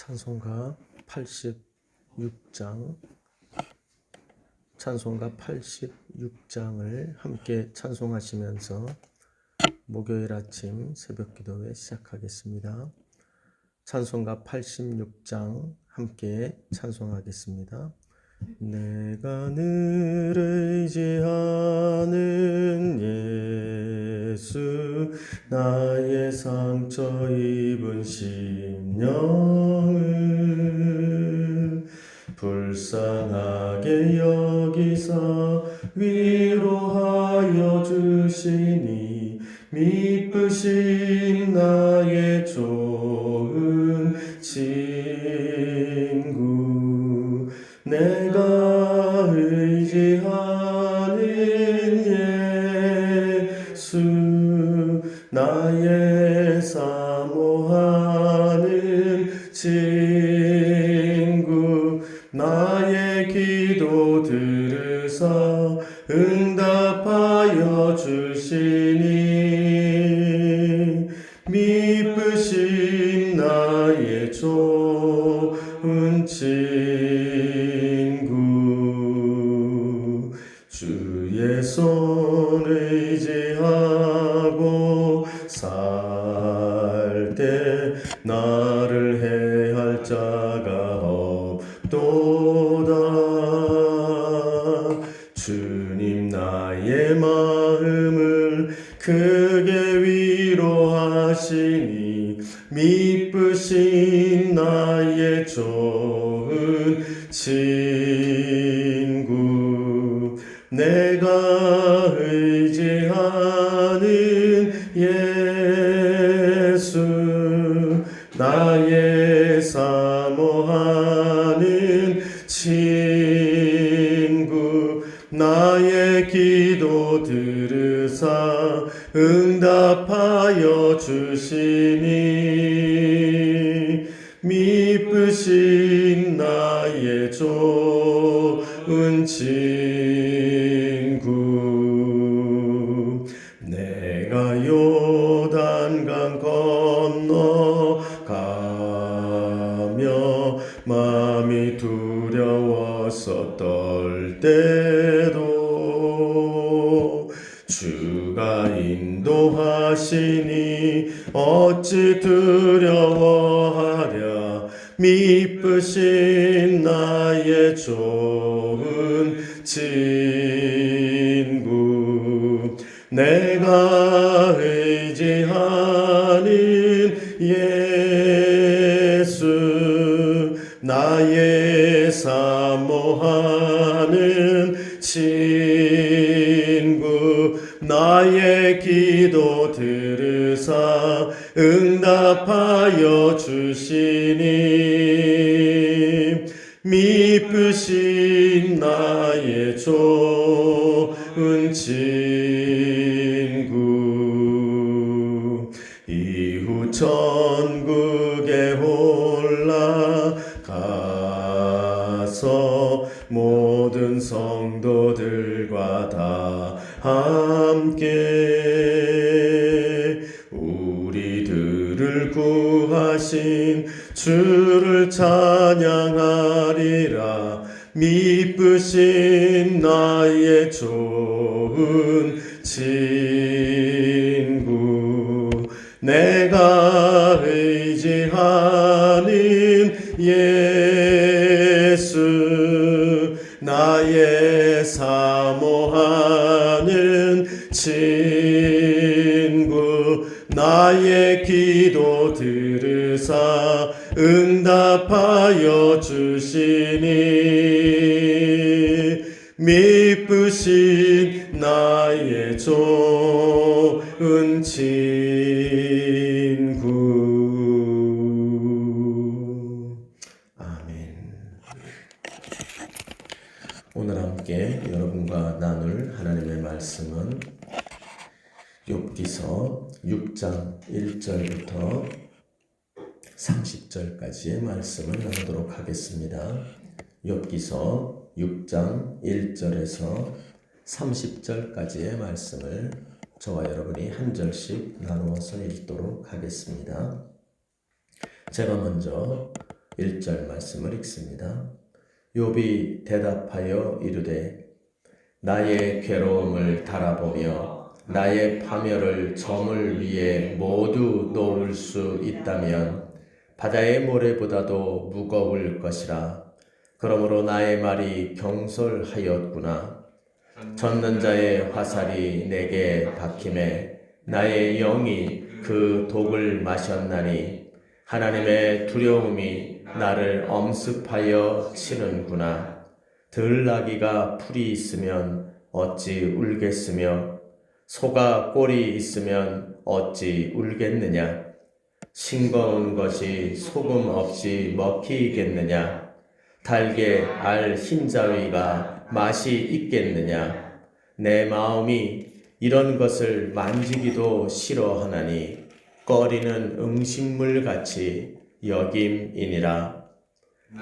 찬송가 86장 찬송가 86장을 함께 찬송하시면서 목요일 아침 새벽기도회 시작하겠습니다. 찬송가 86장 함께 찬송하겠습니다. 내가 늘 의지하는 예수, 나의 상처 입은 심령을 불쌍하게 여기사 위로하여 주시니, 미쁘신 나의 좋은 친구, 내가 의지하는 예수, 나의 사모하는 친구, 나의 기도 들으사 응답하여 주시니, 미쁘신 나의 좋은 친구, 주의 손 의지하고 살 때 나를 해할 자가 없도다. 주님 나의 마음을 크게 위로하시니, 미쁘신 나의 좋은 친구, 내가 의지하는 예수, 나의 사모하는 친구, 나의 기도 들으사 응답하여 주시니, 미쁘신 나의 좋은 친구, 내가 요단강 건너가며 마음이 두려워서 떨 때도 주가 인도하시니 어찌 두려워하랴. 미쁘신 나의 좋은 친구, 내가 의지하는 예수, 나의 사모하는 친구, 나의 기도 들으사 응답하여 주시니, 미쁘신 나의 좋은 친구, 이후 천국에 올라가서 모든 성도들과 다 함께 우리들을 구하신 주를 찬양하리라. 미쁘신 나의 좋은 친구, 내가 의지하는 예수, 나의 사모하는 친구, 나의 기도 들으사 응답하여 주시니, 미쁘신 나의 좋은 친구. 아멘. 오늘 함께 여러분과 나눌 하나님의 말씀은 욥기서 6장 1절부터 30절까지의 말씀을 나누도록 하겠습니다. 욥기서 6장 1절에서 30절까지의 말씀을 저와 여러분이 한 절씩 나누어서 읽도록 하겠습니다. 제가 먼저 1절 말씀을 읽습니다. 욥이 대답하여 이르되 나의 괴로움을 달아보며 나의 파멸을 저물 위에 모두 놓을 수 있다면 바다의 모래보다도 무거울 것이라. 그러므로 나의 말이 경솔하였구나. 젖는 자의 화살이 내게 박힘에 나의 영이 그 독을 마셨나니 하나님의 두려움이 나를 엄습하여 치는구나. 들나귀가 풀이 있으면 어찌 울겠으며 소가 꼴이 있으면 어찌 울겠느냐. 싱거운 것이 소금 없이 먹히겠느냐. 달게 알 흰자위가 맛이 있겠느냐. 내 마음이 이런 것을 만지기도 싫어하나니 꺼리는 음식물같이 여김이니라.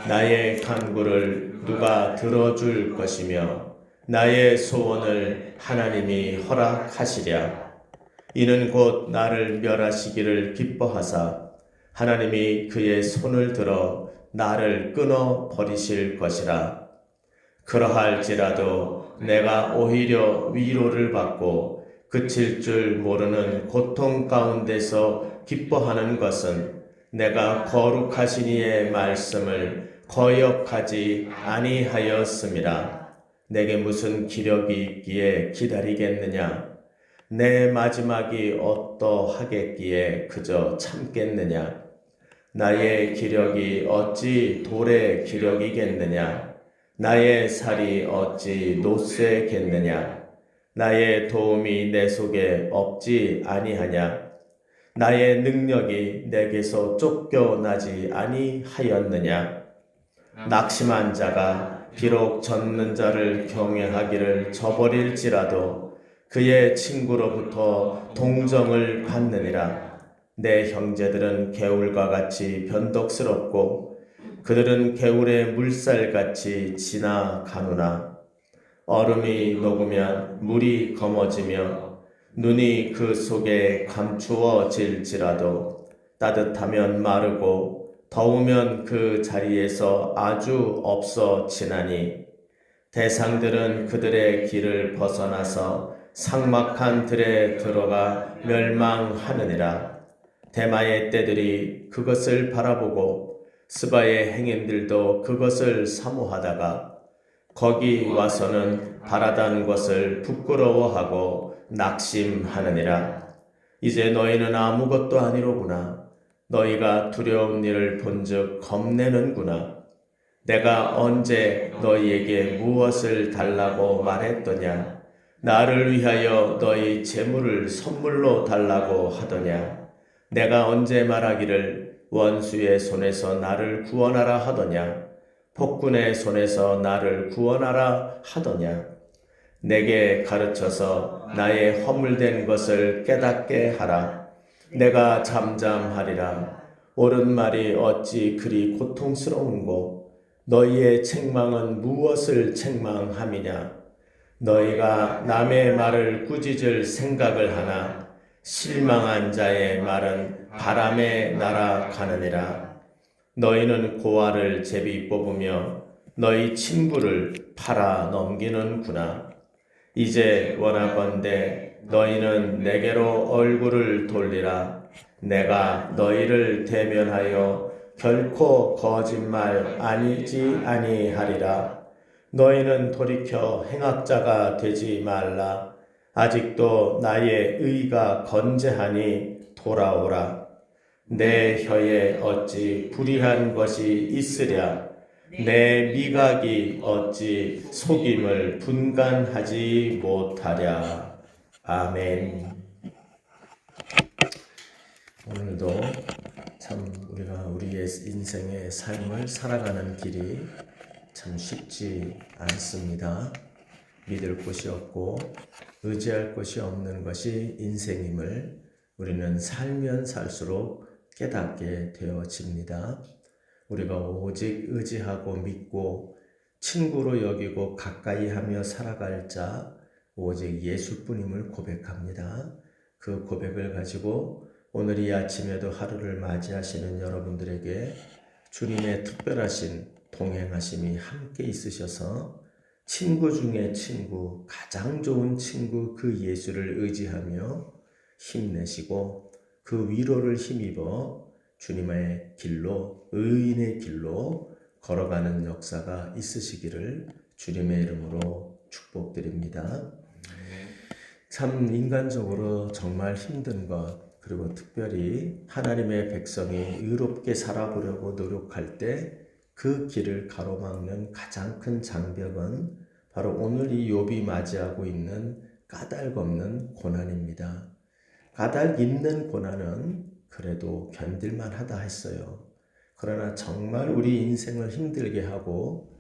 나의 간구를 누가 들어줄 것이며 나의 소원을 하나님이 허락하시랴. 이는 곧 나를 멸하시기를 기뻐하사 하나님이 그의 손을 들어 나를 끊어 버리실 것이라. 그러할지라도 내가 오히려 위로를 받고 그칠 줄 모르는 고통 가운데서 기뻐하는 것은 내가 거룩하신 이의 말씀을 거역하지 아니하였음이라. 내게 무슨 기력이 있기에 기다리겠느냐. 내 마지막이 어떠하겠기에 그저 참겠느냐. 나의 기력이 어찌 돌의 기력이겠느냐. 나의 살이 어찌 노쇠겠느냐. 나의 도움이 내 속에 없지 아니하냐. 나의 능력이 내게서 쫓겨나지 아니하였느냐. 낙심한 자가 비록 젖는 자를 경외하기를 저버릴지라도 그의 친구로부터 동정을 받느니라. 내 형제들은 개울과 같이 변덕스럽고 그들은 개울의 물살같이 지나가누나. 얼음이 녹으면 물이 검어지며 눈이 그 속에 감추어질지라도 따뜻하면 마르고 더우면 그 자리에서 아주 없어지나니. 대상들은 그들의 길을 벗어나서 삭막한 들에 들어가 멸망하느니라. 대마의 떼들이 그것을 바라보고 스바의 행인들도 그것을 사모하다가 거기 와서는 바라던 것을 부끄러워하고 낙심하느니라. 이제 너희는 아무것도 아니로구나. 너희가 두려운 일을 본즉 겁내는구나. 내가 언제 너희에게 무엇을 달라고 말했더냐. 나를 위하여 너희 재물을 선물로 달라고 하더냐. 내가 언제 말하기를 원수의 손에서 나를 구원하라 하더냐. 폭군의 손에서 나를 구원하라 하더냐. 내게 가르쳐서 나의 허물된 것을 깨닫게 하라. 내가 잠잠하리라. 옳은 말이 어찌 그리 고통스러운고. 너희의 책망은 무엇을 책망함이냐. 너희가 남의 말을 꾸짖을 생각을 하나 실망한 자의 말은 바람에 날아가느니라. 너희는 고아를 제비 뽑으며 너희 친구를 팔아 넘기는구나. 이제 원하건대 너희는 내게로 얼굴을 돌리라. 내가 너희를 대면하여 결코 거짓말 아니지 아니하리라. 너희는 돌이켜 행악자가 되지 말라. 아직도 나의 의가 건재하니 돌아오라. 내 혀에 어찌 불의한 것이 있으랴. 내 미각이 어찌 속임을 분간하지 못하랴. 아멘. 오늘도 참 우리가 우리의 인생의 삶을 살아가는 길이 참 쉽지 않습니다. 믿을 곳이 없고 의지할 곳이 없는 것이 인생임을 우리는 살면 살수록 깨닫게 되어집니다. 우리가 오직 의지하고 믿고 친구로 여기고 가까이 하며 살아갈 자 오직 예수뿐임을 고백합니다. 그 고백을 가지고 오늘 이 아침에도 하루를 맞이하시는 여러분들에게 주님의 특별하신 동행하심이 함께 있으셔서 친구 중에 친구, 가장 좋은 친구 그 예수를 의지하며 힘내시고 그 위로를 힘입어 주님의 길로, 의인의 길로 걸어가는 역사가 있으시기를 주님의 이름으로 축복드립니다. 참 인간적으로 정말 힘든 것, 그리고 특별히 하나님의 백성이 의롭게 살아보려고 노력할 때 그 길을 가로막는 가장 큰 장벽은 바로 오늘 이 욥이 맞이하고 있는 까닭 없는 고난입니다. 까닭 있는 고난은 그래도 견딜만 하다 했어요. 그러나 정말 우리 인생을 힘들게 하고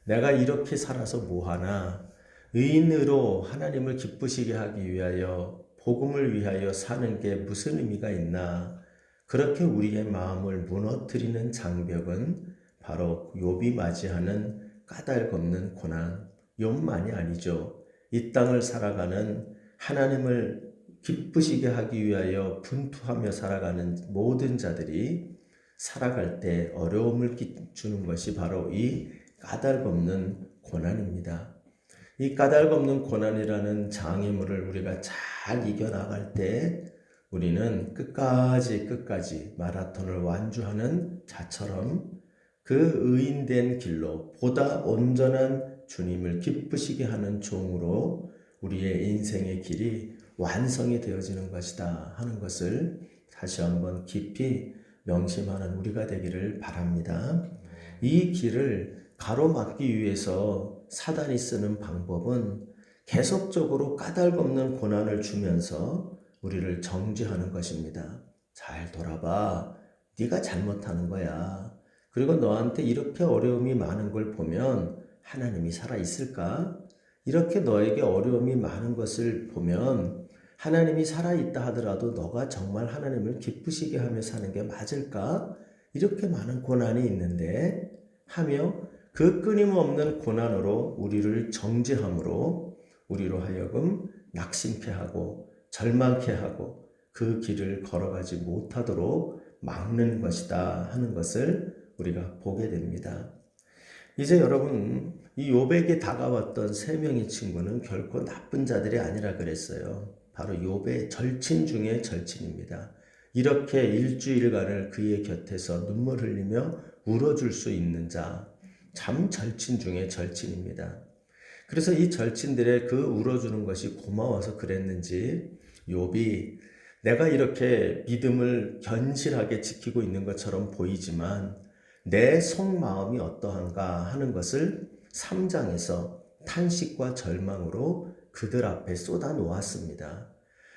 내가 이렇게 살아서 뭐하나, 의인으로 하나님을 기쁘시게 하기 위하여 복음을 위하여 사는 게 무슨 의미가 있나, 그렇게 우리의 마음을 무너뜨리는 장벽은 바로 욥이 맞이하는 까닭 없는 고난, 욥만이 아니죠. 이 땅을 살아가는 하나님을 기쁘시게 하기 위하여 분투하며 살아가는 모든 자들이 살아갈 때 어려움을 주는 것이 바로 이 까닭 없는 고난입니다. 이 까닭 없는 고난이라는 장애물을 우리가 잘 이겨나갈 때 우리는 끝까지 마라톤을 완주하는 자처럼 그 의인된 길로 보다 온전한 주님을 기쁘시게 하는 종으로 우리의 인생의 길이 완성이 되어지는 것이다 하는 것을 다시 한번 깊이 명심하는 우리가 되기를 바랍니다. 이 길을 가로막기 위해서 사단이 쓰는 방법은 계속적으로 까닭 없는 고난을 주면서 우리를 정죄하는 것입니다. 잘 돌아봐. 네가 잘못하는 거야. 그리고 너한테 이렇게 어려움이 많은 걸 보면 하나님이 살아있을까? 이렇게 너에게 어려움이 많은 것을 보면 하나님이 살아있다 하더라도 너가 정말 하나님을 기쁘시게 하며 사는 게 맞을까? 이렇게 많은 고난이 있는데 하며 그 끊임없는 고난으로 우리를 정죄함으로 우리로 하여금 낙심케 하고 절망케 하고 그 길을 걸어가지 못하도록 막는 것이다 하는 것을 우리가 보게 됩니다. 이제 여러분, 이 욥에게 다가왔던 세 명의 친구는 결코 나쁜 자들이 아니라 그랬어요. 바로 욥의 절친 중에 절친입니다. 이렇게 일주일간을 그의 곁에서 눈물 흘리며 울어줄 수 있는 자, 참 절친 중에 절친입니다. 그래서 이 절친들의 그 울어주는 것이 고마워서 그랬는지 욥이 내가 이렇게 믿음을 견실하게 지키고 있는 것처럼 보이지만 내 속마음이 어떠한가 하는 것을 3장에서 탄식과 절망으로 그들 앞에 쏟아 놓았습니다.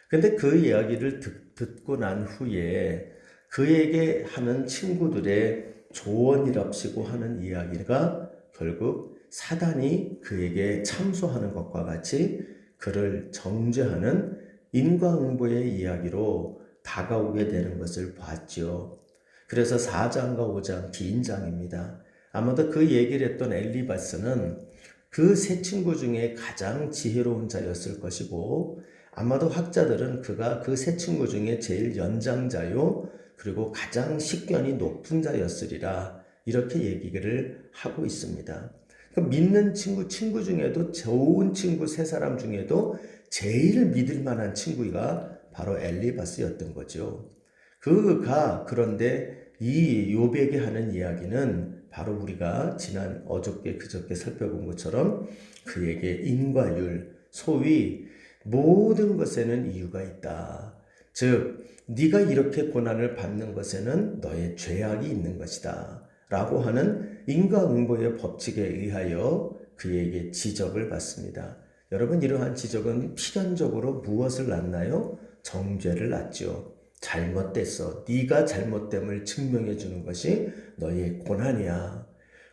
근데 그 이야기를 듣고 난 후에 그에게 하는 친구들의 조언이랍시고 하는 이야기가 결국 사단이 그에게 참소하는 것과 같이 그를 정죄하는 인과응보의 이야기로 다가오게 되는 것을 봤죠. 그래서 4장과 5장 긴 장입니다. 아마도 그 얘기를 했던 엘리바스는 그 세 친구 중에 가장 지혜로운 자였을 것이고 아마도 학자들은 그가 그 세 친구 중에 제일 연장자요 그리고 가장 식견이 높은 자였으리라 이렇게 얘기를 하고 있습니다. 그러니까 믿는 친구 중에도 좋은 친구 세 사람 중에도 제일 믿을 만한 친구가 바로 엘리바스였던 거죠. 그런데 이 욥에게 하는 이야기는 바로 우리가 지난 어저께 그저께 살펴본 것처럼 그에게 인과율, 소위 모든 것에는 이유가 있다. 즉 네가 이렇게 고난을 받는 것에는 너의 죄악이 있는 것이다. 라고 하는 인과응보의 법칙에 의하여 그에게 지적을 받습니다. 여러분 이러한 지적은 필연적으로 무엇을 낳나요? 정죄를 낳죠. 잘못됐어. 네가 잘못됨을 증명해 주는 것이 너의 고난이야.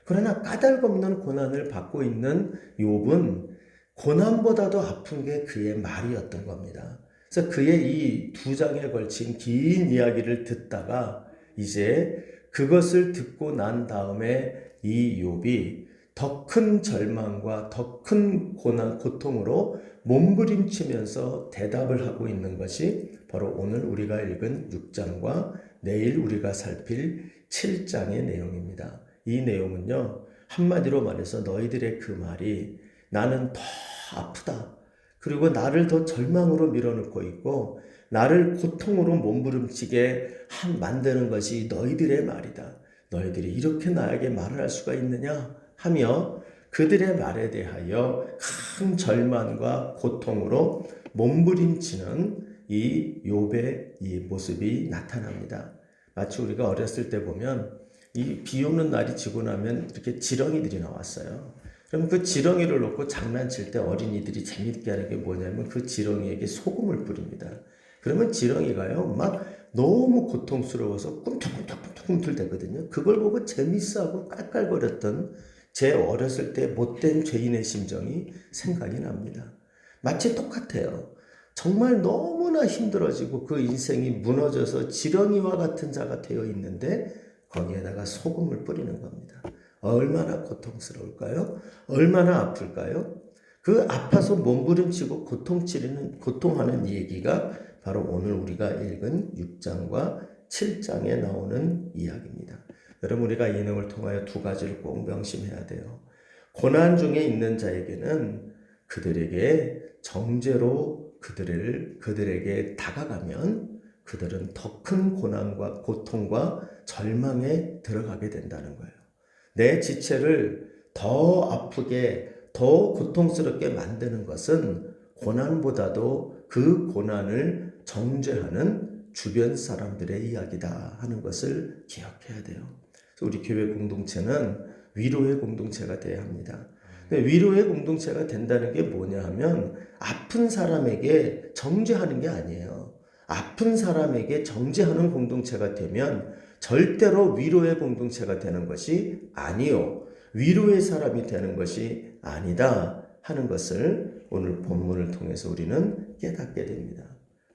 그러나 까닭없는 고난을 받고 있는 욥은 고난보다도 아픈 게 그의 말이었던 겁니다. 그래서 그의 이 2장에 걸친 긴 이야기를 듣다가 이제 그것을 듣고 난 다음에 이 욥이 더 큰 절망과 더 큰 고난, 고통으로 몸부림치면서 대답을 하고 있는 것이 바로 오늘 우리가 읽은 6장과 내일 우리가 살필 7장의 내용입니다. 이 내용은요, 한마디로 말해서 너희들의 그 말이 나는 더 아프다. 그리고 나를 더 절망으로 밀어넣고 있고 나를 고통으로 몸부림치게 만드는 것이 너희들의 말이다. 너희들이 이렇게 나에게 말을 할 수가 있느냐 하며 그들의 말에 대하여 큰 절망과 고통으로 몸부림치는 이 욥의 이 모습이 나타납니다. 마치 우리가 어렸을 때 보면 이 비 오는 날이 지고 나면 이렇게 지렁이들이 나왔어요. 그럼 그 지렁이를 놓고 장난칠 때 어린이들이 재밌게 하는 게 뭐냐면 그 지렁이에게 소금을 뿌립니다. 그러면 지렁이가요 막 너무 고통스러워서 꿈틀꿈틀대거든요. 그걸 보고 재밌어하고 깔깔거렸던 제 어렸을 때 못된 죄인의 심정이 생각이 납니다. 마치 똑같아요. 정말 너무나 힘들어지고 그 인생이 무너져서 지렁이와 같은 자가 되어 있는데 거기에다가 소금을 뿌리는 겁니다. 얼마나 고통스러울까요? 얼마나 아플까요? 그 아파서 몸부림치고 고통하는 얘기가 바로 오늘 우리가 읽은 6장과 7장에 나오는 이야기입니다. 여러분, 우리가 이 내용을 통하여 두 가지를 꼭 명심해야 돼요. 고난 중에 있는 자에게는 그들에게 정죄로 그들에게 다가가면 그들은 더 큰 고난과 고통과 절망에 들어가게 된다는 거예요. 내 지체를 더 아프게, 더 고통스럽게 만드는 것은 고난보다도 그 고난을 정죄하는 주변 사람들의 이야기다 하는 것을 기억해야 돼요. 그래서 우리 교회 공동체는 위로의 공동체가 되어야 합니다. 위로의 공동체가 된다는 게 뭐냐 하면 아픈 사람에게 정죄하는 게 아니에요. 아픈 사람에게 정죄하는 공동체가 되면 절대로 위로의 공동체가 되는 것이 아니요. 위로의 사람이 되는 것이 아니다 하는 것을 오늘 본문을 통해서 우리는 깨닫게 됩니다.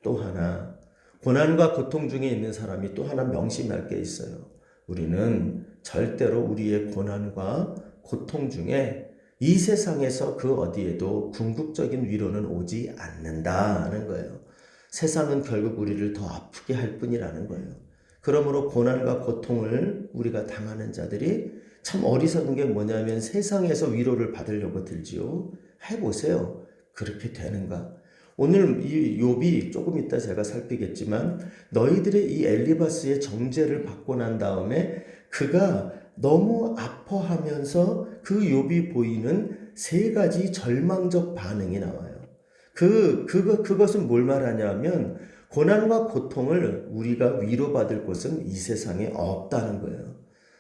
또 하나, 고난과 고통 중에 있는 사람이 또 하나 명심할 게 있어요. 우리는 절대로 우리의 고난과 고통 중에 이 세상에서 그 어디에도 궁극적인 위로는 오지 않는다는 거예요. 세상은 결국 우리를 더 아프게 할 뿐이라는 거예요. 그러므로 고난과 고통을 우리가 당하는 자들이 참 어리석은 게 뭐냐면 세상에서 위로를 받으려고 들지요. 해보세요. 그렇게 되는가? 오늘 이 욥이 조금 이따 제가 살피겠지만 너희들의 이 엘리바스의 정죄를 받고 난 다음에 그가 너무 아파하면서 그 욥이 보이는 세 가지 절망적 반응이 나와요. 그것은 뭘 말하냐면 고난과 고통을 우리가 위로받을 곳은 이 세상에 없다는 거예요.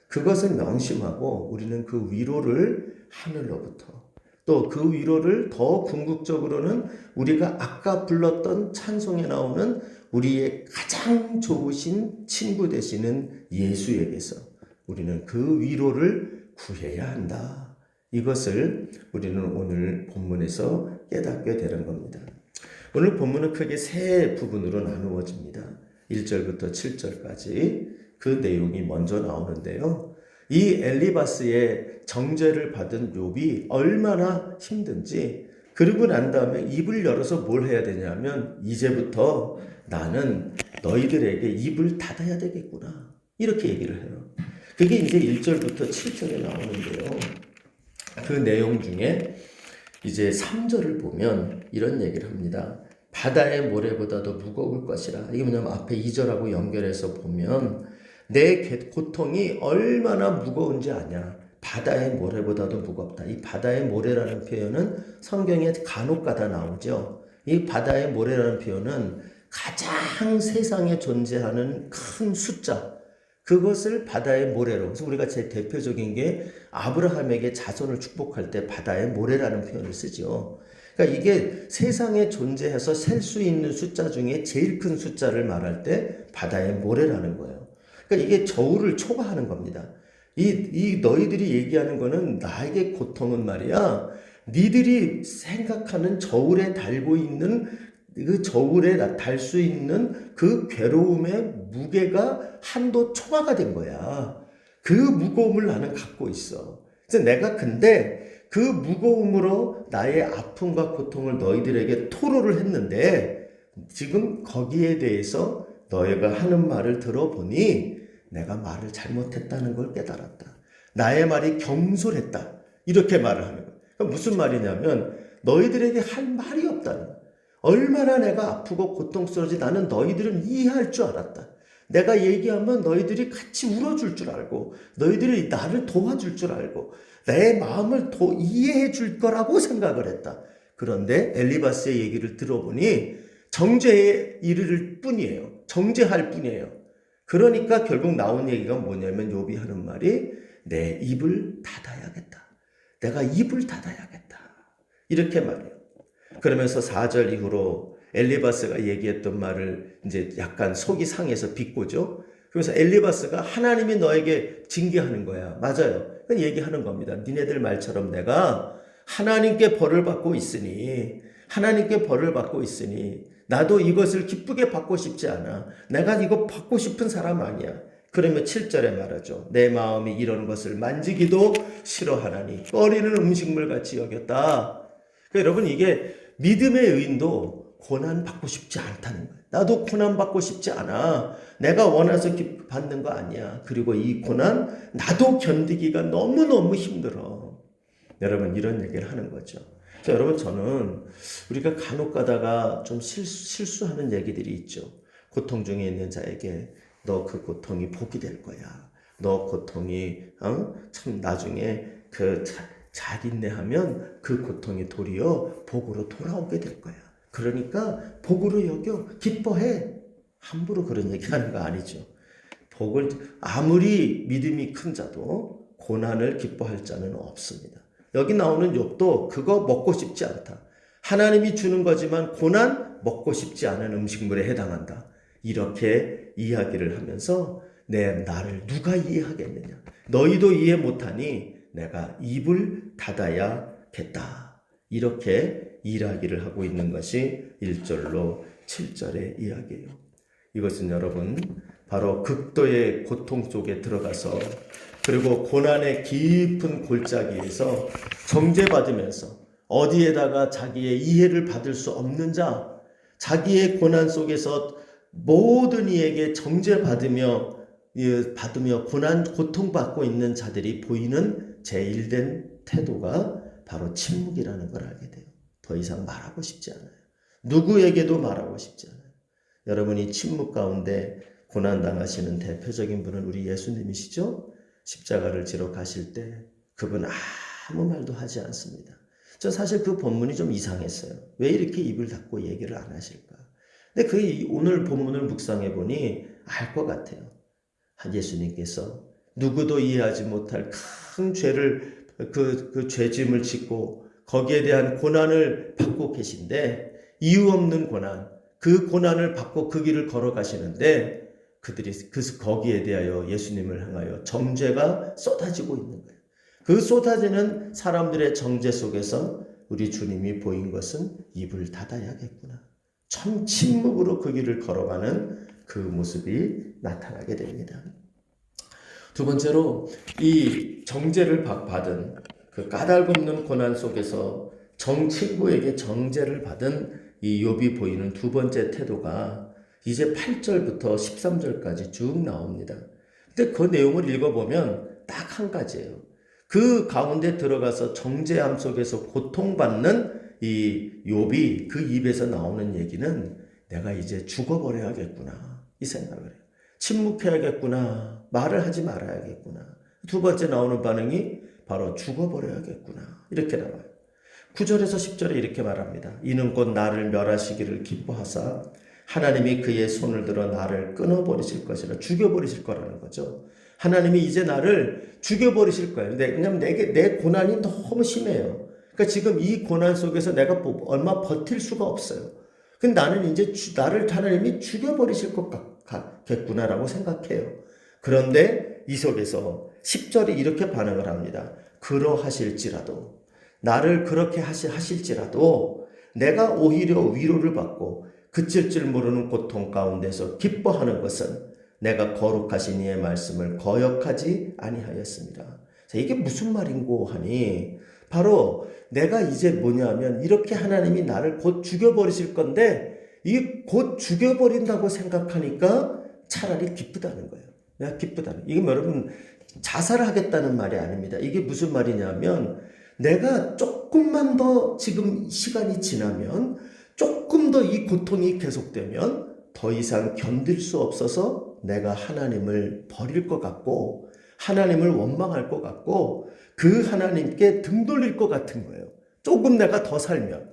그것을 명심하고 우리는 그 위로를 하늘로부터 또 그 위로를 더 궁극적으로는 우리가 아까 불렀던 찬송에 나오는 우리의 가장 좋으신 친구 되시는 예수에게서 우리는 그 위로를 구해야 한다. 이것을 우리는 오늘 본문에서 깨닫게 되는 겁니다. 오늘 본문은 크게 세 부분으로 나누어집니다. 1절부터 7절까지 그 내용이 먼저 나오는데요. 이 엘리바스의 정죄를 받은 욥이 얼마나 힘든지 그러고 난 다음에 입을 열어서 뭘 해야 되냐면 이제부터 나는 너희들에게 입을 닫아야 되겠구나. 이렇게 얘기를 해요. 그게 이제 1절부터 7절에 나오는데요. 그 내용 중에 이제 3절을 보면 이런 얘기를 합니다. 바다의 모래보다도 무거울 것이라. 이게 뭐냐면 앞에 2절하고 연결해서 보면 내 고통이 얼마나 무거운지 아냐. 바다의 모래보다도 무겁다. 이 바다의 모래라는 표현은 성경에 간혹가다 나오죠. 이 바다의 모래라는 표현은 가장 세상에 존재하는 큰 숫자, 그것을 바다의 모래로. 그래서 우리가 제일 대표적인 게 아브라함에게 자손을 축복할 때 바다의 모래라는 표현을 쓰죠. 그러니까 이게 세상에 존재해서 셀 수 있는 숫자 중에 제일 큰 숫자를 말할 때 바다의 모래라는 거예요. 그러니까 이게 저울을 초과하는 겁니다. 이 너희들이 얘기하는 거는 나에게 고통은 말이야. 니들이 생각하는 저울에 달고 있는 그 저울에 달 수 있는 그 괴로움의 무게가 한도 초과가 된 거야. 그 무거움을 나는 갖고 있어. 그래서 내가 근데 그 무거움으로 나의 아픔과 고통을 너희들에게 토로를 했는데 지금 거기에 대해서 너희가 하는 말을 들어보니 내가 말을 잘못했다는 걸 깨달았다. 나의 말이 경솔했다. 이렇게 말을 하는 거예요. 그러니까 무슨 말이냐면 너희들에게 할 말이 없다는 거예요. 얼마나 내가 아프고 고통스러운지 나는 너희들은 이해할 줄 알았다. 내가 얘기하면 너희들이 같이 울어줄 줄 알고 너희들이 나를 도와줄 줄 알고 내 마음을 이해해 줄 거라고 생각을 했다. 그런데 엘리바스의 얘기를 들어보니 정죄에 이르를 뿐이에요. 정죄할 뿐이에요. 그러니까 결국 나온 얘기가 뭐냐면 욥이 하는 말이 내 입을 닫아야겠다. 내가 입을 닫아야겠다. 이렇게 말해요. 그러면서 4절 이후로 엘리바스가 얘기했던 말을 이제 약간 속이 상해서 비꼬죠. 그래서 엘리바스가 하나님이 너에게 징계하는 거야. 맞아요. 그건 얘기하는 겁니다. 니네들 말처럼 내가 하나님께 벌을 받고 있으니 나도 이것을 기쁘게 받고 싶지 않아. 내가 이거 받고 싶은 사람 아니야. 그러면 7절에 말하죠. 내 마음이 이런 것을 만지기도 싫어하나니 꺼리는 음식물 같이 여겼다. 그러니까 여러분 이게 믿음의 의인도 고난 받고 싶지 않다는 거예요. 나도 고난 받고 싶지 않아. 내가 원해서 받는 거 아니야. 그리고 이 고난 나도 견디기가 너무너무 힘들어. 여러분 이런 얘기를 하는 거죠. 그래서 여러분 저는 우리가 간혹 가다가 좀 실수하는 얘기들이 있죠. 고통 중에 있는 자에게 너 그 고통이 복이 될 거야. 너 고통이 참 나중에 잘 인내하면 그 고통이 도리어 복으로 돌아오게 될 거야. 그러니까 복으로 여겨 기뻐해. 함부로 그런 얘기하는 거 아니죠. 복을 아무리 믿음이 큰 자도 고난을 기뻐할 자는 없습니다. 여기 나오는 욥도 그거 먹고 싶지 않다. 하나님이 주는 거지만 고난 먹고 싶지 않은 음식물에 해당한다. 이렇게 이야기를 하면서 나를 누가 이해하겠느냐. 너희도 이해 못하니 내가 입을 닫아야겠다. 이렇게 이야기를 하고 있는 것이 1절로 7절의 이야기예요. 이것은 여러분 바로 극도의 고통 속에 들어가서 그리고 고난의 깊은 골짜기에서 정죄받으면서 어디에다가 자기의 이해를 받을 수 없는 자, 자기의 고난 속에서 모든 이에게 정죄받으며 고통받고 있는 자들이 보이는 제1된 태도가 바로 침묵이라는 걸 알게 돼요. 더 이상 말하고 싶지 않아요. 누구에게도 말하고 싶지 않아요. 여러분이 침묵 가운데 고난당하시는 대표적인 분은 우리 예수님이시죠? 십자가를 지러 가실 때 그분 아무 말도 하지 않습니다. 저 사실 그 본문이 좀 이상했어요. 왜 이렇게 입을 닫고 얘기를 안 하실까? 근데 오늘 본문을 묵상해 보니 알 것 같아요. 예수님께서 누구도 이해하지 못할 큰 죄를 그 죄짐을 짓고 거기에 대한 고난을 받고 계신데 이유 없는 고난, 그 고난을 받고 그 길을 걸어가시는데 그들이 거기에 대하여 예수님을 향하여 정죄가 쏟아지고 있는 거예요. 그 쏟아지는 사람들의 정죄 속에서 우리 주님이 보인 것은 입을 닫아야겠구나. 참 침묵으로 그 길을 걸어가는 그 모습이 나타나게 됩니다. 두 번째로 이 정죄를 받은 그 까닭없는 고난 속에서 친구에게 정죄를 받은 이 욥이 보이는 두 번째 태도가 이제 8절부터 13절까지 쭉 나옵니다. 근데 그 내용을 읽어보면 딱 한 가지예요. 그 가운데 들어가서 정죄함 속에서 고통받는 이 욥이 그 입에서 나오는 얘기는 내가 이제 죽어버려야겠구나 이 생각을 해요. 침묵해야겠구나. 말을 하지 말아야겠구나. 두 번째 나오는 반응이 바로 죽어버려야겠구나 이렇게 나와요. 9절에서 10절에 이렇게 말합니다. 이는 곧 나를 멸하시기를 기뻐하사 하나님이 그의 손을 들어 나를 끊어버리실 것이라. 죽여버리실 거라는 거죠. 하나님이 이제 나를 죽여버리실 거예요. 왜냐하면 내 고난이 너무 심해요. 그러니까 지금 이 고난 속에서 내가 얼마 버틸 수가 없어요. 근데 나는 이제 나를 하나님이 죽여버리실 것 같겠구나라고 생각해요. 그런데 이 속에서 10절이 이렇게 반응을 합니다. 그러하실지라도 나를 그렇게 하실지라도 내가 오히려 위로를 받고 그칠 줄 모르는 고통 가운데서 기뻐하는 것은 내가 거룩하신 이의 말씀을 거역하지 아니하였습니다. 자, 이게 무슨 말인고 하니 바로 내가 이제 뭐냐면 이렇게 하나님이 나를 곧 죽여버리실 건데 이게 곧 죽여버린다고 생각하니까 차라리 기쁘다는 거예요. 내가 기쁘다는. 이게 여러분 자살하겠다는 말이 아닙니다. 이게 무슨 말이냐면 내가 조금만 더 지금 시간이 지나면 조금 더 이 고통이 계속되면 더 이상 견딜 수 없어서 내가 하나님을 버릴 것 같고 하나님을 원망할 것 같고 그 하나님께 등 돌릴 것 같은 거예요. 조금 내가 더 살면.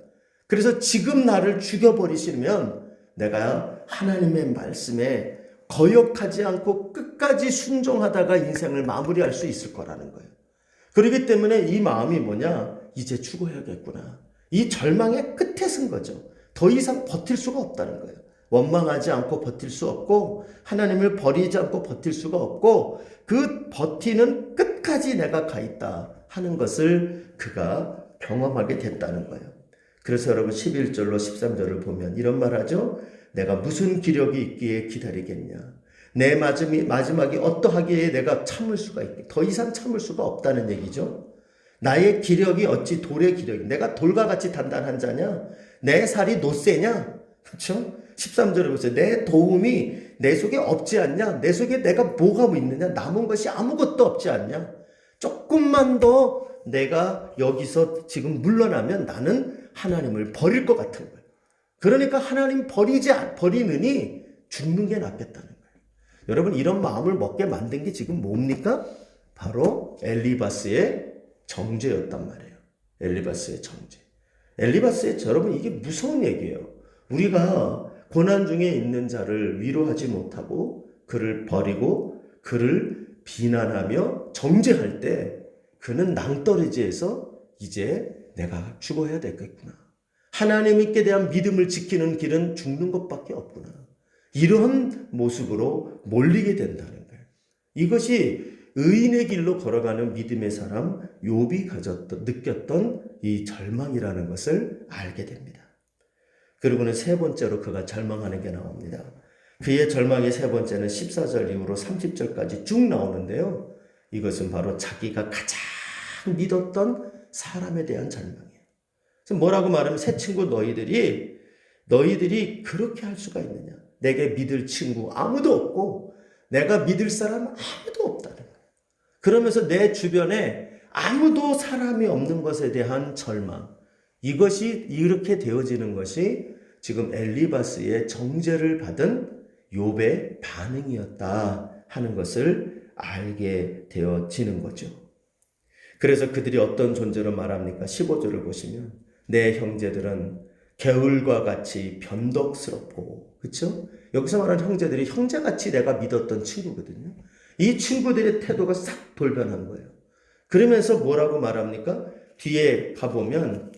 그래서 지금 나를 죽여버리시면 내가 하나님의 말씀에 거역하지 않고 끝까지 순종하다가 인생을 마무리할 수 있을 거라는 거예요. 그렇기 때문에 이 마음이 뭐냐? 이제 죽어야겠구나. 이 절망의 끝에 쓴 거죠. 더 이상 버틸 수가 없다는 거예요. 원망하지 않고 버틸 수 없고 하나님을 버리지 않고 버틸 수가 없고 그 버티는 끝까지 내가 가 있다 하는 것을 그가 경험하게 됐다는 거예요. 그래서 여러분 11절로 13절을 보면 이런 말 하죠. 내가 무슨 기력이 있기에 기다리겠냐. 내 마지막이 어떠하기에 내가 참을 수가 있겠냐. 더 이상 참을 수가 없다는 얘기죠. 나의 기력이 어찌 돌의 기력이. 내가 돌과 같이 단단한 자냐. 내 살이 노쇠냐. 그렇죠? 13절에 보세요. 내 도움이 내 속에 없지 않냐. 내 속에 내가 뭐가 있느냐. 남은 것이 아무것도 없지 않냐. 조금만 더 내가 여기서 지금 물러나면 나는 하나님을 버릴 것 같은 거예요. 그러니까 하나님 버리느니 죽는 게 낫겠다는 거예요. 여러분 이런 마음을 먹게 만든 게 지금 뭡니까? 바로 엘리바스의 정죄였단 말이에요. 엘리바스의 정죄. 엘리바스의 여러분 이게 무서운 얘기예요. 우리가 고난 중에 있는 자를 위로하지 못하고 그를 버리고 그를 비난하며 정죄할 때 그는 낭떠러지에서 이제 내가 죽어야 되겠구나. 하나님께 대한 믿음을 지키는 길은 죽는 것밖에 없구나. 이런 모습으로 몰리게 된다는 거예요. 이것이 의인의 길로 걸어가는 믿음의 사람 욥이 느꼈던 이 절망이라는 것을 알게 됩니다. 그리고는 세 번째로 그가 절망하는 게 나옵니다. 그의 절망의 세 번째는 14절 이후로 30절까지 쭉 나오는데요. 이것은 바로 자기가 가장 믿었던 사람에 대한 절망이에요. 그래서 뭐라고 말하면 새 친구 너희들이 그렇게 할 수가 있느냐. 내게 믿을 친구 아무도 없고 내가 믿을 사람 아무도 없다는 거예요. 그러면서 내 주변에 아무도 사람이 없는 것에 대한 절망. 이것이 이렇게 되어지는 것이 지금 엘리바스의 정죄를 받은 욥의 반응이었다 하는 것을 알게 되어지는 거죠. 그래서 그들이 어떤 존재로 말합니까? 15절을 보시면 내 형제들은 개울과 같이 변덕스럽고, 그렇죠? 여기서 말하는 형제들이 형제같이 내가 믿었던 친구거든요. 이 친구들의 태도가 싹 돌변한 거예요. 그러면서 뭐라고 말합니까? 뒤에 가보면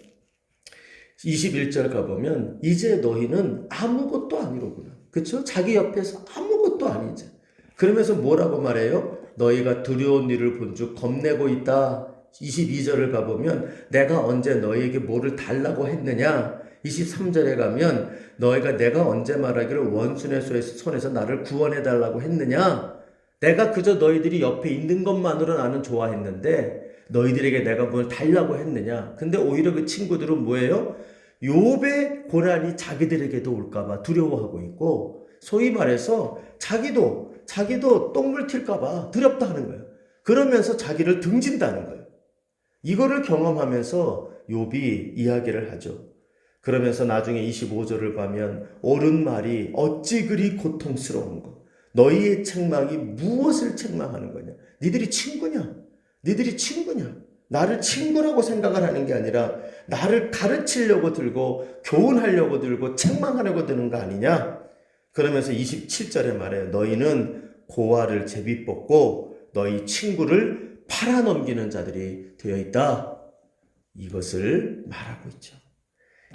21절 가보면 이제 너희는 아무것도 아니로구나. 그렇죠? 자기 옆에서 아무것도 아니지. 그러면서 뭐라고 말해요? 너희가 두려운 일을 본즉 겁내고 있다. 22절을 가보면 내가 언제 너희에게 뭐를 달라고 했느냐. 23절에 가면 너희가 내가 언제 말하기를 원수의 손에서 나를 구원해달라고 했느냐. 내가 그저 너희들이 옆에 있는 것만으로 나는 좋아했는데 너희들에게 내가 뭘 달라고 했느냐. 근데 오히려 그 친구들은 뭐예요? 욥의 고난이 자기들에게도 올까봐 두려워하고 있고, 소위 말해서 자기도 똥물 튈까봐 두렵다 하는 거예요. 그러면서 자기를 등진다는 거예요. 이거를 경험하면서 욥이 이야기를 하죠. 그러면서 나중에 25절을 보면 옳은 말이 어찌 그리 고통스러운가. 너희의 책망이 무엇을 책망하는 거냐. 니들이 친구냐. 나를 친구라고 생각을 하는 게 아니라 나를 가르치려고 들고 교훈하려고 들고 책망하려고 드는 거 아니냐. 그러면서 27절에 말해요. 너희는 고아를 제비 뽑고 너희 친구를 팔아넘기는 자들이 되어 있다. 이것을 말하고 있죠.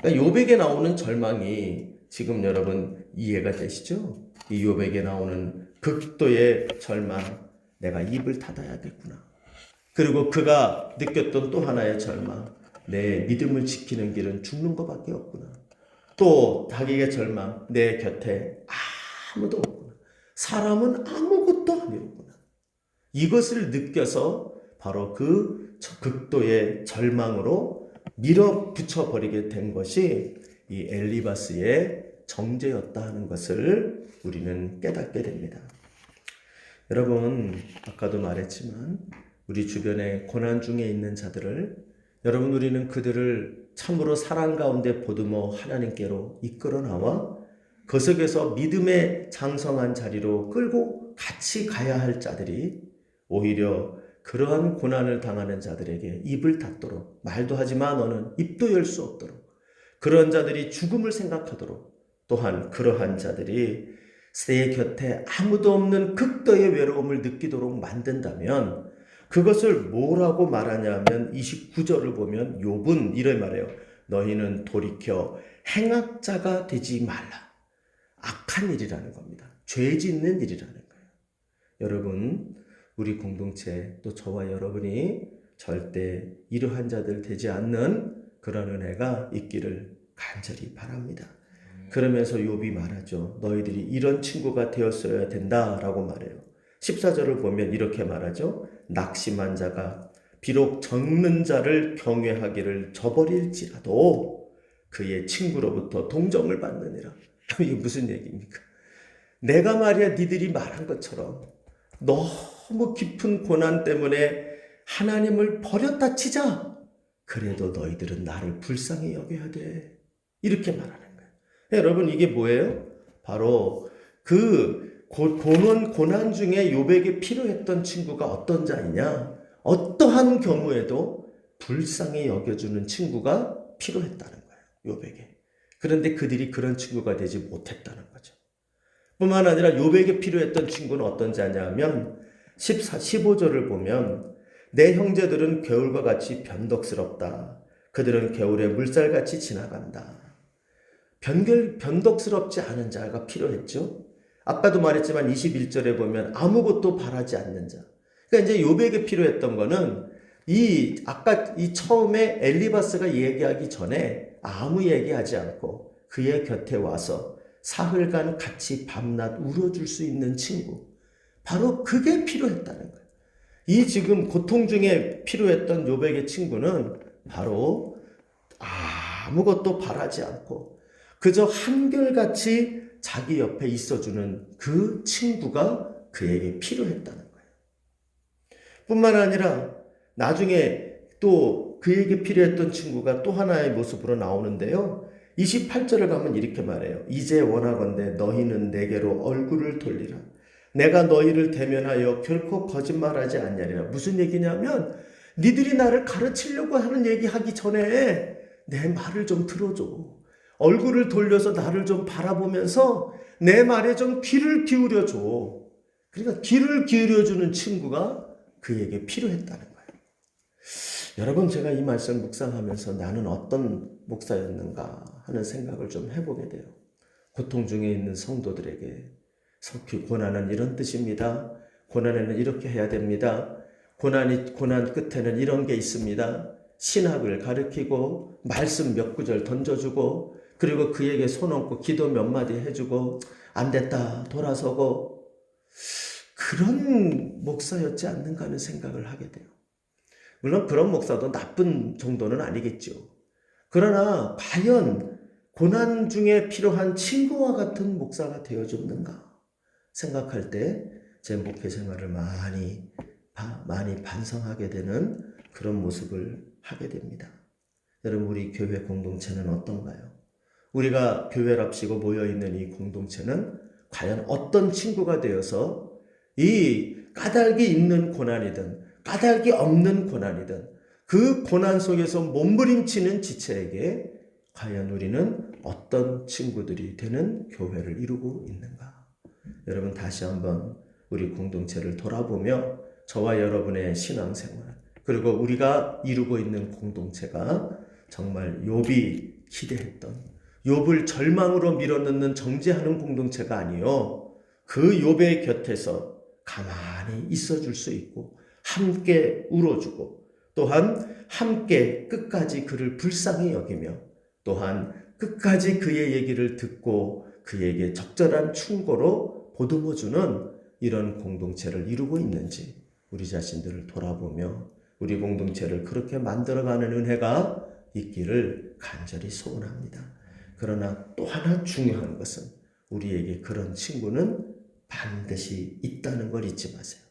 그러니까 욥에게 나오는 절망이 지금 여러분 이해가 되시죠? 이 욥에게 나오는 극도의 절망. 내가 입을 닫아야겠구나. 그리고 그가 느꼈던 또 하나의 절망. 내 믿음을 지키는 길은 죽는 것밖에 없구나. 또 자기의 절망. 내 곁에 아무도 없구나. 사람은 아무것도 아니로구나. 이것을 느껴서 바로 그 극도의 절망으로 밀어붙여버리게 된 것이 이 엘리바스의 정죄였다 하는 것을 우리는 깨닫게 됩니다. 여러분, 아까도 말했지만 우리 주변에 고난 중에 있는 자들을, 여러분, 우리는 그들을 참으로 사랑 가운데 보듬어 하나님께로 이끌어 나와 그 속에서 믿음의 장성한 자리로 끌고 같이 가야 할 자들이 오히려 그러한 고난을 당하는 자들에게 입을 닫도록, 말도 하지 마 너는, 입도 열 수 없도록, 그런 자들이 죽음을 생각하도록, 또한 그러한 자들이 내 곁에 아무도 없는 극도의 외로움을 느끼도록 만든다면, 그것을 뭐라고 말하냐면 29절을 보면 욥은 이래 말해요. 너희는 돌이켜 행악자가 되지 말라. 악한 일이라는 겁니다. 죄 짓는 일이라는 거예요. 여러분, 우리 공동체, 또 저와 여러분이 절대 이러한 자들 되지 않는 그런 은혜가 있기를 간절히 바랍니다. 그러면서 욥이 말하죠. 너희들이 이런 친구가 되었어야 된다라고 말해요. 14절을 보면 이렇게 말하죠. 낙심한 자가 비록 젊은 자를 경외하기를 저버릴지라도 그의 친구로부터 동정을 받느니라. 이게 무슨 얘기입니까? 내가 말이야 니들이 말한 것처럼 너무 깊은 고난 때문에 하나님을 버렸다 치자. 그래도 너희들은 나를 불쌍히 여겨야 돼. 이렇게 말하는 거예요. 여러분, 이게 뭐예요? 바로 그 고난 중에 욥에게 필요했던 친구가 어떤 자이냐? 어떠한 경우에도 불쌍히 여겨주는 친구가 필요했다는 거예요. 욥에게. 그런데 그들이 그런 친구가 되지 못했다는 거죠. 뿐만 아니라 욥에게 필요했던 친구는 어떤 자냐면 15절을 보면 내 형제들은 겨울과 같이 변덕스럽다. 그들은 겨울에 물살같이 지나간다. 변덕스럽지 않은 자가 필요했죠. 아까도 말했지만 21절에 보면 아무것도 바라지 않는 자. 그러니까 이제 욥에게 필요했던 거는 아까 처음에 엘리바스가 얘기하기 전에 아무 얘기하지 않고 그의 곁에 와서 사흘간 같이 밤낮 울어줄 수 있는 친구. 바로 그게 필요했다는 거예요. 이 지금 고통 중에 필요했던 욥에게 친구는 바로 아무것도 바라지 않고 그저 한결같이 자기 옆에 있어주는 그 친구가 그에게 필요했다는 거예요. 뿐만 아니라 나중에 또 그에게 필요했던 친구가 또 하나의 모습으로 나오는데요. 28절을 가면 이렇게 말해요. 이제 원하건대 너희는 내게로 얼굴을 돌리라. 내가 너희를 대면하여 결코 거짓말하지 않냐리라. 무슨 얘기냐면 니들이 나를 가르치려고 하는 얘기하기 전에 내 말을 좀 들어줘. 얼굴을 돌려서 나를 좀 바라보면서 내 말에 좀 귀를 기울여줘. 그러니까 귀를 기울여주는 친구가 그에게 필요했다는 거예요. 여러분, 제가 이 말씀 묵상하면서 나는 어떤 목사였는가 하는 생각을 좀 해보게 돼요. 고통 중에 있는 성도들에게 고난은 이런 뜻입니다. 고난에는 이렇게 해야 됩니다. 고난 끝에는 이런 게 있습니다. 신학을 가르치고 말씀 몇 구절 던져주고 그리고 그에게 손 얹고 기도 몇 마디 해주고 안 됐다 돌아서고 그런 목사였지 않는가 하는 생각을 하게 돼요. 물론 그런 목사도 나쁜 정도는 아니겠죠. 그러나 과연 고난 중에 필요한 친구와 같은 목사가 되어줬는가 생각할 때 제 목회 생활을 많이 반성하게 되는 그런 모습을 하게 됩니다. 여러분, 우리 교회 공동체는 어떤가요? 우리가 교회랍시고 모여있는 이 공동체는 과연 어떤 친구가 되어서 이 까닭이 있는 고난이든 까닭이 없는 고난이든 그 고난 속에서 몸부림치는 지체에게 과연 우리는 어떤 친구들이 되는 교회를 이루고 있는가? 여러분, 다시 한번 우리 공동체를 돌아보며 저와 여러분의 신앙생활 그리고 우리가 이루고 있는 공동체가 정말 욥이 기대했던 욥을 절망으로 밀어넣는 정죄하는 공동체가 아니요, 그 욥의 곁에서 가만히 있어줄 수 있고 함께 울어주고 또한 함께 끝까지 그를 불쌍히 여기며 또한 끝까지 그의 얘기를 듣고 그에게 적절한 충고로 보듬어주는 이런 공동체를 이루고 있는지 우리 자신들을 돌아보며 우리 공동체를 그렇게 만들어가는 은혜가 있기를 간절히 소원합니다. 그러나 또 하나 중요한 것은 우리에게 그런 친구는 반드시 있다는 걸 잊지 마세요.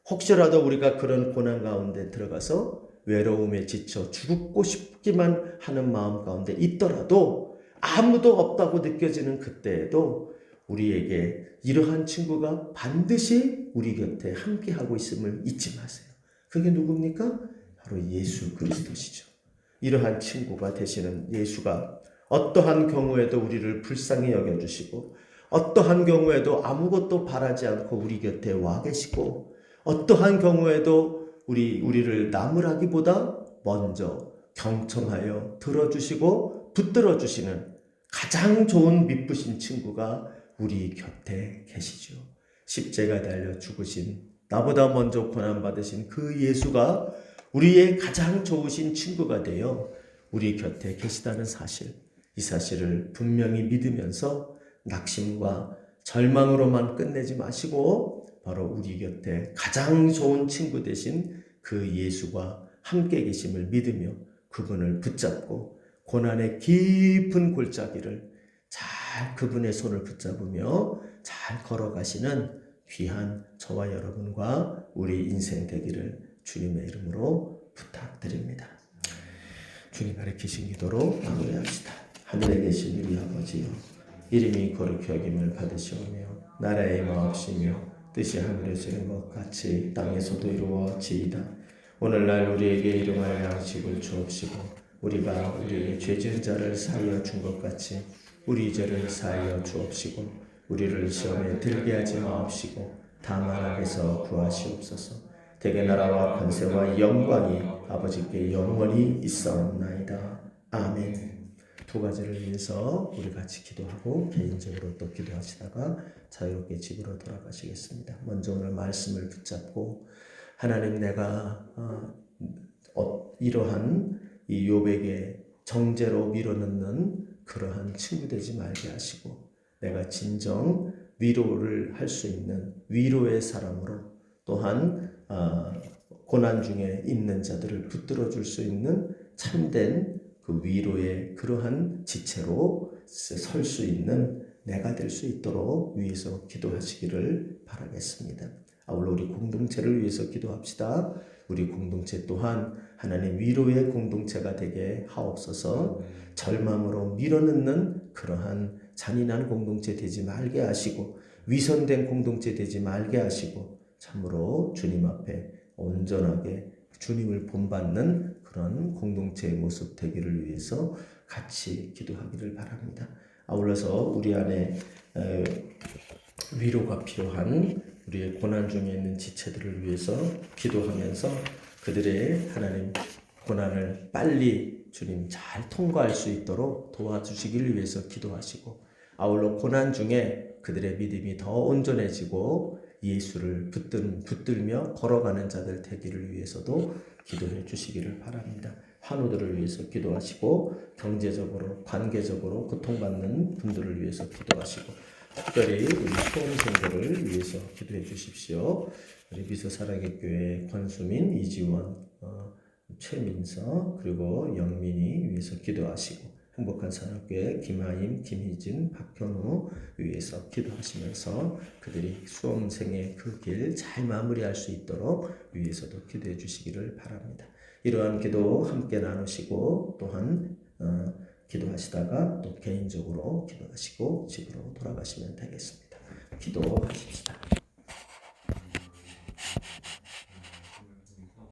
혹시라도 우리가 그런 고난 가운데 들어가서 외로움에 지쳐 죽고 싶기만 하는 마음 가운데 있더라도 아무도 없다고 느껴지는 그때에도 우리에게 이러한 친구가 반드시 우리 곁에 함께하고 있음을 잊지 마세요. 그게 누굽니까? 바로 예수 그리스도시죠. 이러한 친구가 되시는 예수가 어떠한 경우에도 우리를 불쌍히 여겨주시고 어떠한 경우에도 아무것도 바라지 않고 우리 곁에 와 계시고 어떠한 경우에도 우리를 나무라기보다 먼저 경청하여 들어주시고 붙들어 주시는 가장 좋은 미쁘신 친구가 우리 곁에 계시죠. 십자가 달려 죽으신 나보다 먼저 고난받으신 그 예수가 우리의 가장 좋으신 친구가 되어 우리 곁에 계시다는 사실, 이 사실을 분명히 믿으면서 낙심과 절망으로만 끝내지 마시고 바로 우리 곁에 가장 좋은 친구 되신 그 예수가 함께 계심을 믿으며 그분을 붙잡고 고난의 깊은 골짜기를 잘 그분의 손을 붙잡으며 잘 걸어가시는 귀한 저와 여러분과 우리 인생 되기를 주님의 이름으로 부탁드립니다. 주님 가르치신 기도로 마무리합시다. 하늘에 계신 우리 아버지여, 이름이 거룩히 여김을 받으시오며 나라의 마옵시며 뜻이 하늘에서 이룬 것 같이 땅에서도 이루어지이다. 오늘날 우리에게 일용할 양식을 주옵시고 우리가 우리의 죄 지은 자를 사하여 준 것 같이 우리 죄를 사하여 주옵시고 우리를 시험에 들게 하지 마옵시고 다만 악에서 구하시옵소서. 대개 나라와 권세와 영광이 아버지께 영원히 있사옵나이다. 아멘. 두 가지를 위해서 우리 같이 기도하고 개인적으로 또 기도하시다가 자유롭게 집으로 돌아가시겠습니다. 먼저 오늘 말씀을 붙잡고 하나님, 내가 이러한 이 욥에게 정죄로 밀어넣는 그러한 친구 되지 말게 하시고 내가 진정 위로를 할 수 있는 위로의 사람으로, 또한 고난 중에 있는 자들을 붙들어 줄 수 있는 참된 그 위로의 그러한 지체로 설 수 있는 내가 될 수 있도록 위해서 기도하시기를 바라겠습니다. 아울러 우리 공동체를 위해서 기도합시다. 우리 공동체 또한 하나님 위로의 공동체가 되게 하옵소서. 절망으로 밀어넣는 그러한 잔인한 공동체 되지 말게 하시고 위선된 공동체 되지 말게 하시고 참으로 주님 앞에 온전하게 주님을 본받는 그런 공동체의 모습 되기를 위해서 같이 기도하기를 바랍니다. 아울러서 우리 안에 위로가 필요한 우리의 고난 중에 있는 지체들을 위해서 기도하면서 그들의 하나님 고난을 빨리 주님 잘 통과할 수 있도록 도와주시기를 위해서 기도하시고, 아울러 고난 중에 그들의 믿음이 더 온전해지고 예수를 붙들며 걸어가는 자들 되기를 위해서도 기도해 주시기를 바랍니다. 환우들을 위해서 기도하시고 경제적으로 관계적으로 고통받는 분들을 위해서 기도하시고 특별히 우리 수험생들을 위해서 기도해 주십시오. 우리 미소사랑의 교회 권수민, 이지원, 최민서 그리고 영민이 위해서 기도하시고 행복한 사랑교회 김하임, 김희진, 박현우 위해서 기도하시면서 그들이 수험생의 그 길 잘 마무리할 수 있도록 위해서도 기도해 주시기를 바랍니다. 이러한 기도 함께 나누시고 또한 기도하시다가 또 개인적으로 기도하시고 집으로 돌아가시면 되겠습니다. 기도하십시다.